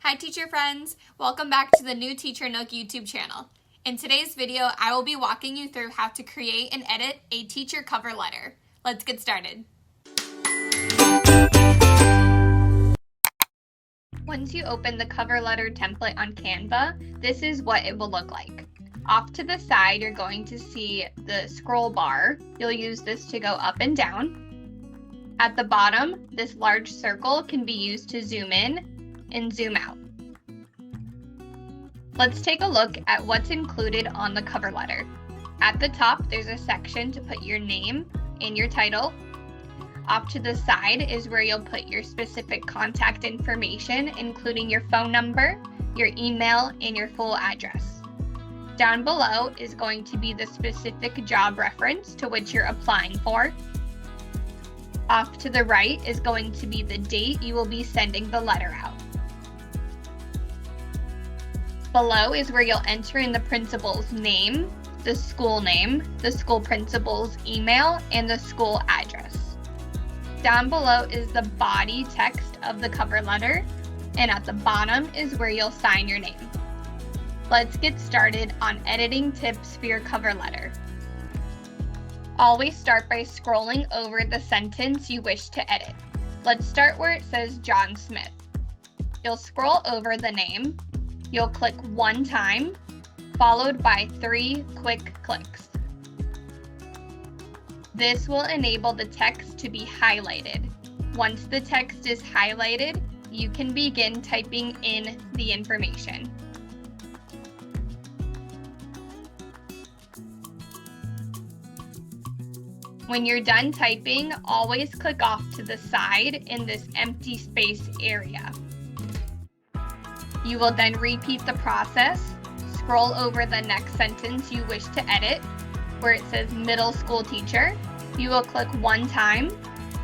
Hi teacher friends, welcome back to the new Teacher Nook YouTube channel. In today's video, I will be walking you through how to create and edit a teacher cover letter. Let's get started. Once you open the cover letter template on Canva, this is what it will look like. Off to the side, you're going to see the scroll bar. You'll use this to go up and down. At the bottom, this large circle can be used to zoom in and zoom out. Let's take a look at what's included on the cover letter. At the top, there's a section to put your name and your title. Off to the side is where you'll put your specific contact information, including your phone number, your email, and your full address. Down below is going to be the specific job reference to which you're applying for. Off to the right is going to be the date you will be sending the letter out. Below is where you'll enter in the principal's name, the school principal's email, and the school address. Down below is the body text of the cover letter, and at the bottom is where you'll sign your name. Let's get started on editing tips for your cover letter. Always start by scrolling over the sentence you wish to edit. Let's start where it says John Smith. You'll scroll over the name. You'll click one time, followed by 3 quick clicks. This will enable the text to be highlighted. Once the text is highlighted, you can begin typing in the information. When you're done typing, always click off to the side in this empty space area. You will then repeat the process, scroll over the next sentence you wish to edit, where it says middle school teacher. You will click one time,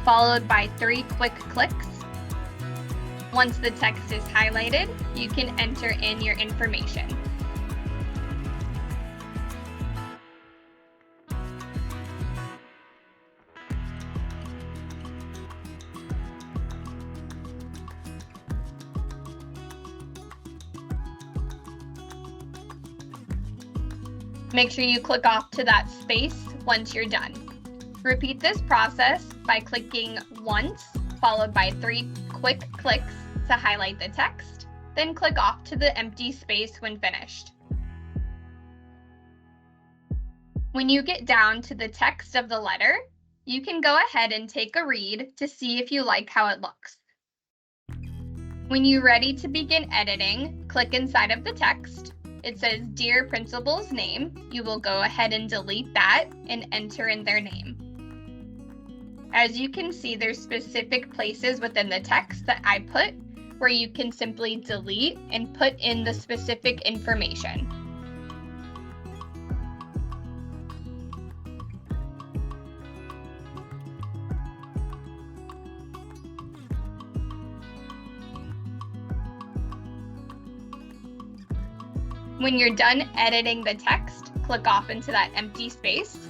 followed by 3 quick clicks. Once the text is highlighted, you can enter in your information. Make sure you click off to that space once you're done. Repeat this process by clicking once, followed by 3 quick clicks to highlight the text, then click off to the empty space when finished. When you get down to the text of the letter, you can go ahead and take a read to see if you like how it looks. When you're ready to begin editing, click inside of the text. It says Dear Principal's name. You will go ahead and delete that and enter in their name. As you can see, there's specific places within the text that I put where you can simply delete and put in the specific information. When you're done editing the text, click off into that empty space.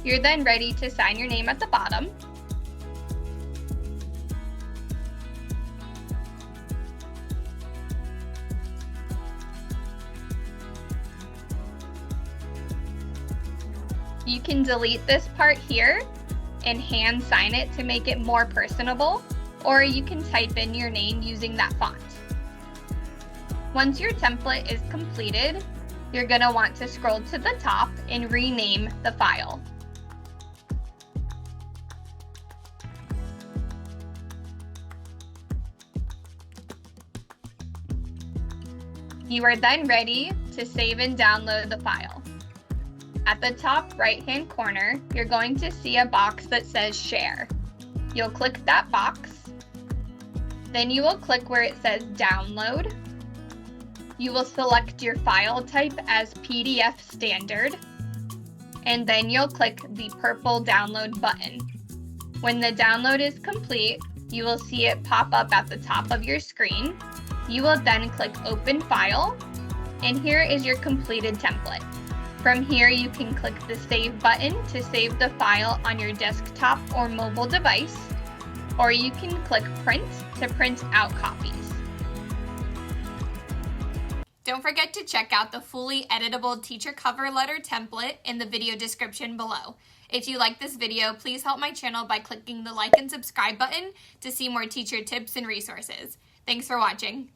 You're then ready to sign your name at the bottom. You can delete this part here and hand sign it to make it more personable, or you can type in your name using that font. Once your template is completed, you're going to want to scroll to the top and rename the file. You are then ready to save and download the file. At the top right-hand corner, you're going to see a box that says Share. You'll click that box. Then you will click where it says Download. You will select your file type as PDF standard, and then you'll click the purple download button. When the download is complete, you will see it pop up at the top of your screen. You will then click Open File, and here is your completed template. From here, you can click the Save button to save the file on your desktop or mobile device, or you can click Print to print out copies. Don't forget to check out the fully editable teacher cover letter template in the video description below. If you like this video, please help my channel by clicking the like and subscribe button to see more teacher tips and resources. Thanks for watching.